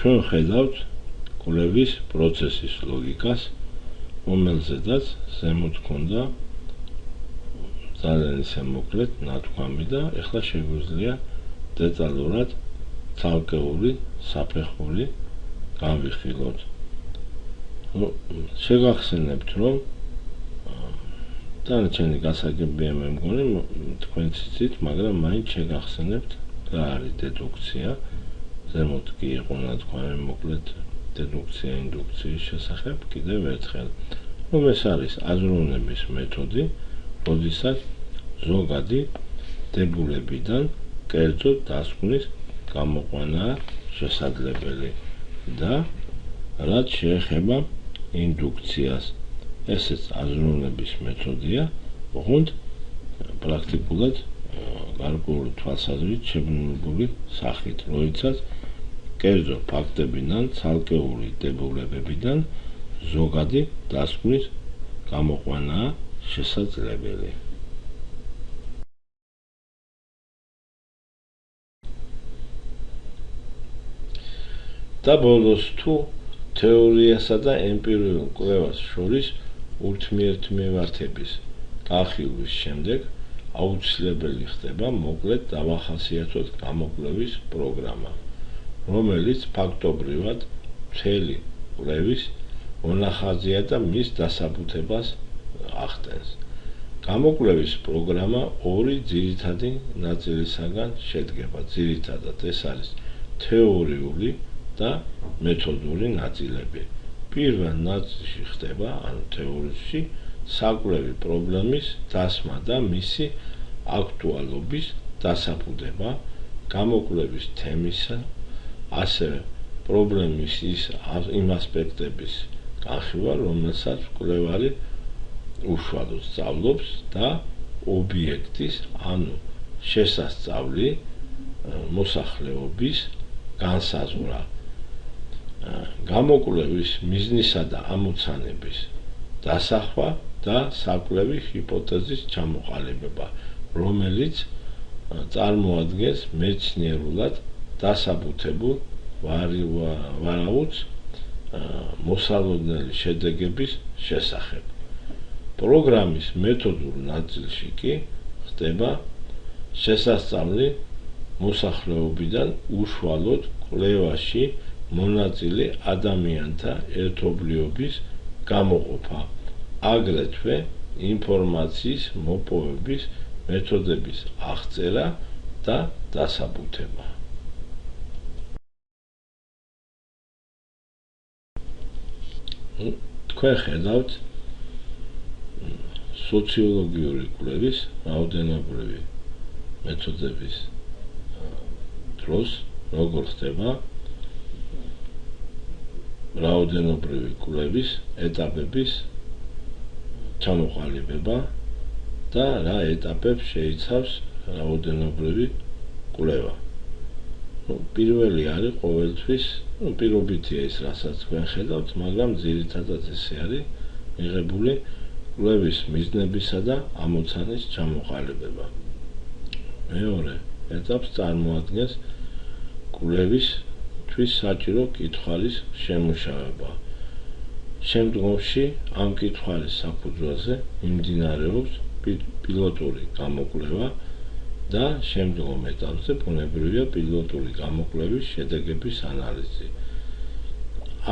ჩვენ ხედავთ კვლევის პროცესის ლოგიკას, რომელზედაც ზემოთ ჰქონდა ძალიან ისე მოკლედ ნათქვამი და ეხლა შეგვიძლია დეტალურად ცალკეული საფეხური განვიხილოთ. შეგახსენებთ, რომ დანარჩენი გასაგებია მე მგონი თქვენც იცით, მაგრამ მაინც შეგახსენებთ რა არის დედუქცია. ზემოთ კი იყო ნათქვამი მოკლედ დედუქცია ინდუქციის შესახებ. კიდევ ერთხელ, რომ ეს არის აზროვნების მეთოდი, როდესაც ზოგადი დებულებიდან კერძო დასკვნის გამოყვანაა შესაძლებელი და რაც შეეხება ინდუქციას, ესეც აზროვნების მეთოდია, ოღონდ პრაქტიკულად გარკვეული თვალსაზრისით შეგნებული სახით, როდესაც კერძო ფაქტებიდან, ცალკეული დებულებებიდან ზოგადი დასკვნის გამოყვანაა შესაძლებელი. და ბოლოს თუ თეორიასა და ემპირიულ კვლევას შორის ურთიერთმემართების განხილვის შემდეგ აუცილებელი ხდება მოკლედ დავახასიათოთ გამოკვლევის პროგრამა, რომელიც ფაქტობრივად მთელი კვლევის მონახაზია და მის დასაბუთებას ახდენს. გამოკვლევის პროგრამა ორი ძირითადი ნაწილისაგან შედგება. ძირითადად ეს არის თეორიული და მეთოდური ნაწილები. პირველ ნაწილში ხდება, ანუ თეორიაში, საკვლევი პრობლემის დასმა და მისი აქტუალობის დასაბუთება, გამოკვლევის თემისა, ასევე პრობლემის იმ ასპექტების განხილვა, რომელსაც მკვლევარი უშუალოდ სწავლობს და ობიექტის, ანუ შესასწავლი მოსახლეობის განსაზღვრა. გამოკვლევის მიზნისა და ამოცანების დასახვა და საკვლევი ჰიპოთეზის ჩამოყალიბება, რომელიც წარმოადგენს მეცნიერულად დასაბუთებულ ვარაუდს მოსალოდნელი შედეგების შესახებ. პროგრამის მეთოდურ ნაწილში კი ხდება შესასწავლი მოსახლეობიდან უშუალოდ კვლევაში მონაწილე ადამიანთა ერთობლიობის გამოყოფა, აგრეთვე ინფორმაციის მოპოვების მეთოდების აღწერა და დასაბუთება. თქვენ ხედავთ სოციოლოგიური კვლევის რაოდენობრივი მეთოდების დროს, როგორ ხდება რაოდენობრივი კვლევის ეტაპების ჩამოყალიბება და რა ეტაპებს შეიცავს რაოდენობრივი კვლევა. პირველი არის ყოველთვის, პირობითია ის, რასაც თქვენ ხედავთ, მაგრამ ძირითადად ესე არის მიღებული კვლევის მიზნებისა და ამოცანის ჩამოყალიბება. მეორე ეტაპს წარმოადგენს კვლევისთვის საჭირო კითხვარის შემუშავება. შემდგომში ამ კითხვარის საფუძველზე მიმდინარეობს პილოტური გამოკვლევა და შემდგომ ეტაპზე ბუნებრივია პილოტური გამოკვლევის შედეგების ანალიზი.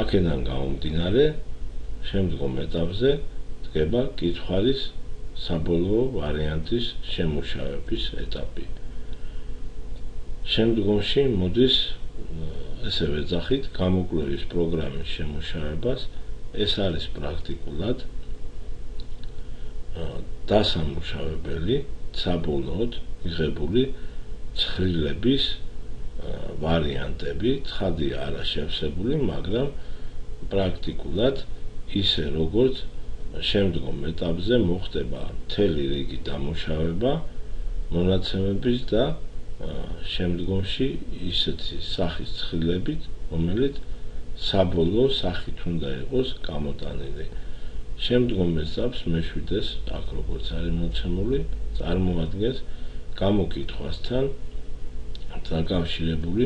აქედან გამომდინარე, შემდგომ ეტაპზე დგება კითხვარის საბოლოო ვარიანტის შემუშავების ეტაპი. შემდგომში მოდის, ესე ვეძახით, გამოკვლევის პროგრამის შემუშავებას. ეს არის პრაქტიკულად დასამუშავებელი საბოლოოდ მიღებული ცხრილების ვარიანტები, ცხადია არა შევსებული, მაგრამ პრაქტიკულად ისე როგორც შემდგომ ეტაპზე მოხდება მთელი რიგი დამუშავება მონაცემების და შემდგომში ისეთი სახის ცხრილებით, რომელიც საბოლოო სახით უნდა იყოს გამოტანილი. შემდგომ ეტაპს მეშვიდეს, აქ როგორც არის მოცემული, წარმოადგენს გამოკითხვასთან დაკავშირებული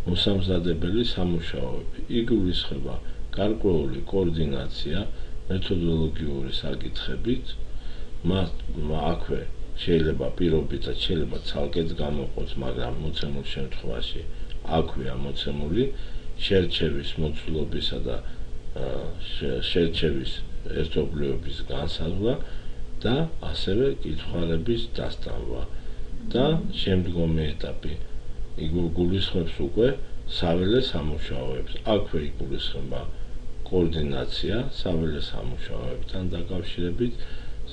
მოსამზადებელი სამუშაოები. იგულისხმება გარკვეული კოორდინაცია მეთოდოლოგიური საკითხებით, აქვე შეიძლება პირობითად შეიძლება ცალკეც გამოყოს, მაგრამ მოცემულ შემთხვევაში აქვეა მოცემული შერჩევის მოცულობისა და შერჩევის ერთობლიობის განსაზღვრა და ასევე კითხვალების დასტანვა და შემდგომი ეტაპი იგულისხმებს უკვე საველე სამუშაოებს. აქვე იგულისხმება კოორდინაცია საველე სამუშაოებთან დაკავშირებით,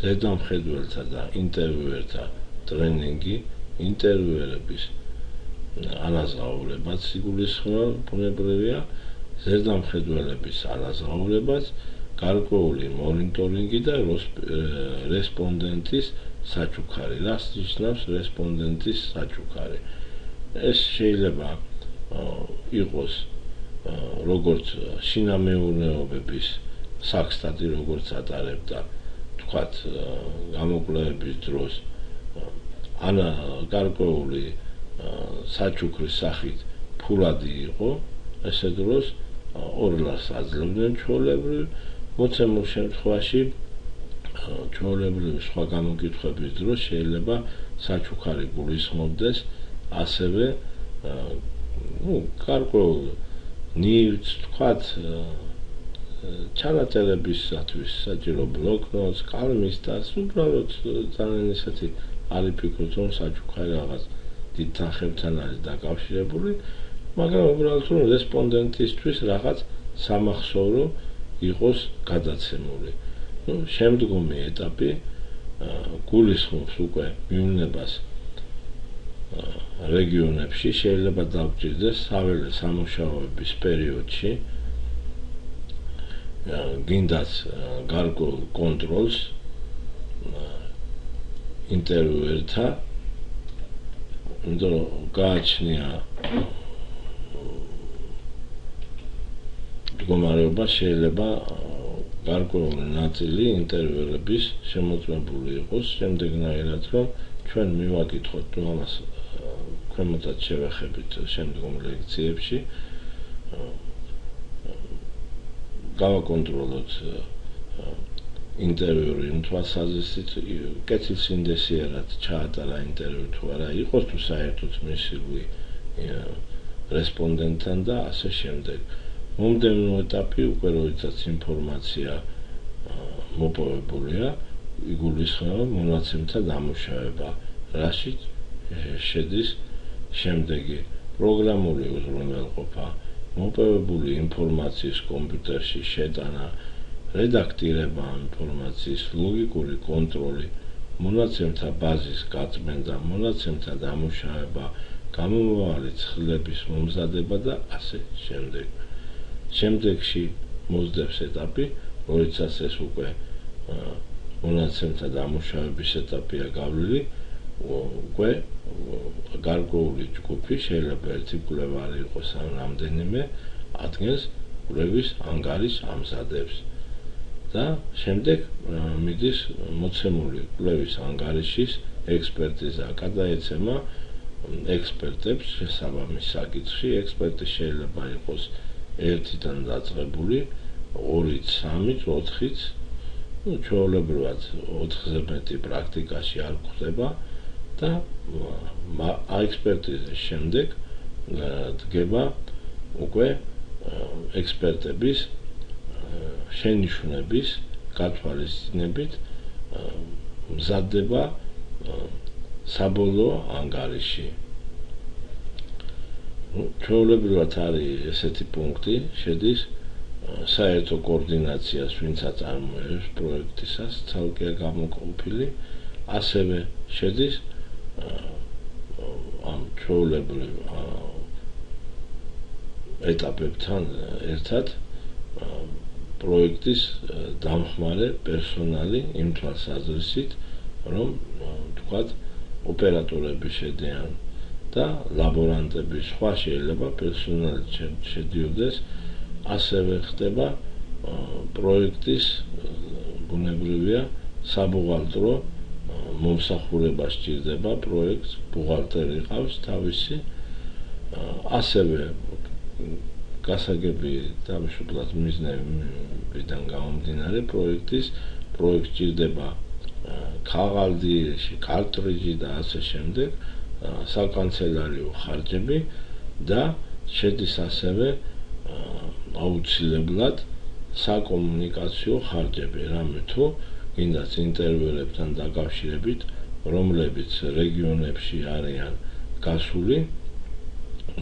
ზედამხედველთა და ინტერვიუერთა ტრენინგი, ინტერვიუერების ანაზღაურებაც იგულისხმება ბუნებრივია, ზედამხედველების ანაზღაურებაც, გარკვეული მონიტორინგი და რესპონდენტის საჩუქარი. რას ნიშნავს რესპონდენტის საჩუქარი? ეს შეიძლება იყოს როგორც შინამეურნეობების საქსტატი როგორც ატარებდა თქვათ გამოკვლევების დროს ან გარკვეული საჩუქრის სახით ფულადი იყო, ესე დროს 2 ლარს აძლევდნენ ჩვეულებრივ, მოცემულ შემთხვევაში ჩვეულებრივი სხვა გამოკითხვების დროს შეიძლება საჩუქარი გულისხმობდეს ასევე გარკვეულ ნივთს, თქვათ ჩანაწერებისათვის საჭირო ბლოკნოტს, კალმის დას, უბრალოდ ძალიან ისეთი არ იფიქროთ, რომ საჩუქარი რაღაც დიდ თანხებთან არის დაკავშირებული, მაგრამ უბრალოდ რომ რესპონდენტისთვის რაღაც სამახსოვრო იყოს გადაცემული. შემდგომი ეტაპი გულისხმობს უკვე მივნებას რეგიონებში, შეიძლება დაგჭირდეს საველე სამუშაოების პერიოდში, გინდათ გარკვეულ კონტროლს ინტერვიუერთა, იმიტომ რომ გააჩნია მდგომარეობა, შეიძლება გარკვეული ნაწილი ინტერვიუერების შემოწმებული იყოს შემდეგნაირად, რომ ჩვენ მივაკითხოთ, რომ ამას ქვემოთაც შევეხებით შემდგომ ლექციებში, გავაკონტროლოთ ინტერვიუერი თვალსაზრისით, კეთილსინდესიერად ჩაატარა ინტერვიუ თუ არა, იყოს თუ საერთოდ მისული რესპონდენტთან და ასე შემდეგ. მომდევნო ეტაპი უკვე როდესაც ინფორმაცია მოპოვებულია, იგულისხმება მონაცემთა დამუშავება, რაშიც შედის შემდეგი პროგრამული უზრუნველყოფა, მოპოვებული ინფორმაციის კომპიუტერში შეტანა, რედაქტირება ინფორმაციის, ლოგიკური კონტროლი, მონაცემთა ბაზის გაწმენდა, მონაცემთა დამუშავება, გამომავალი ცხრილების მომზადება და ასე შემდეგ. შემდეგში მოსდევს ეტაპი, როდესაც ეს უკვე მონაცემთა დამუშავების ეტაპია გავლილი, უკვე გარკვეული ჯგუფი, შეიძლება ერთი მკვლევარი იყოს ან რამდენიმე, ადგენს კვლევის ანგარის ამზადებს და შემდეგ მიდის მოცემული კვლევის ანგარიშის ექსპერტიზა, გადაეცემა ექსპერტებს შესაბამის საკითხში. ექსპერტი შეიძლება იყოს 1-დან დაწყებული, 2-ც, 3-ც, 4-ც, ჩვეულებრივად 4-ზე მეტი პრაქტიკაში არ გვხდება და ექსპერტიზის შემდეგ დგება უკვე ექსპერტების შენიშვნების გათვალისწინებით მზადდება საბოლოო ანგარიში. ჩვეულებრივად არის ესეთი პუნქტი, შედის საერთო კოორდინაციას, ვინც აწარმოებს პროექტისას, ცალკეა გამოყოფილი, ასევე შედის ამ ჩვეულებრივ ეტაპებთან ერთად პროექტის დამხმარე პერსონალი იმ თვალსაზრისით, რომ თქვათ ოპერატორები შედიან და ლაბორანტები, სხვა შეიძლება პერსონალი შედიოდეს, ასევე ხდება პროექტის ბუნებრივია საბუღალტრო მომსახურება სჭირდება პროექტს, ბუღალტერი ყავს თავისი, ასევე გასაგები დამშობლად მიზნებიდან გამომდინარე პროექტს ჭირდება ქაღალდი, კარტრიჯი და ასე შემდეგ, საკანცელერიო ხარჯები და შედის ასევე აუცილებლად საკომუნიკაციო ხარჯები, რამე თუ გინდათ ინტერვიულებთან დაკავშირებით, რომლებიც რეგიონებში არიან გასული,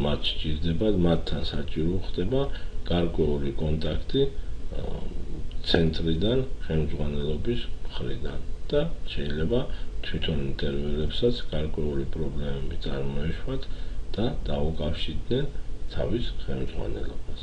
მათ სჭირდებათ, მათთან საჭირო ხდება გარკვეული კონტაქტი ცენტრიდან, ხელმძღვანელობის მხრიდან და შეიძლება თვითონ ინტერვიულებსაც გარკვეული პრობლემები წარმოეშვათ და დაუკავშირდნენ თავის ხელმძღვანელობას.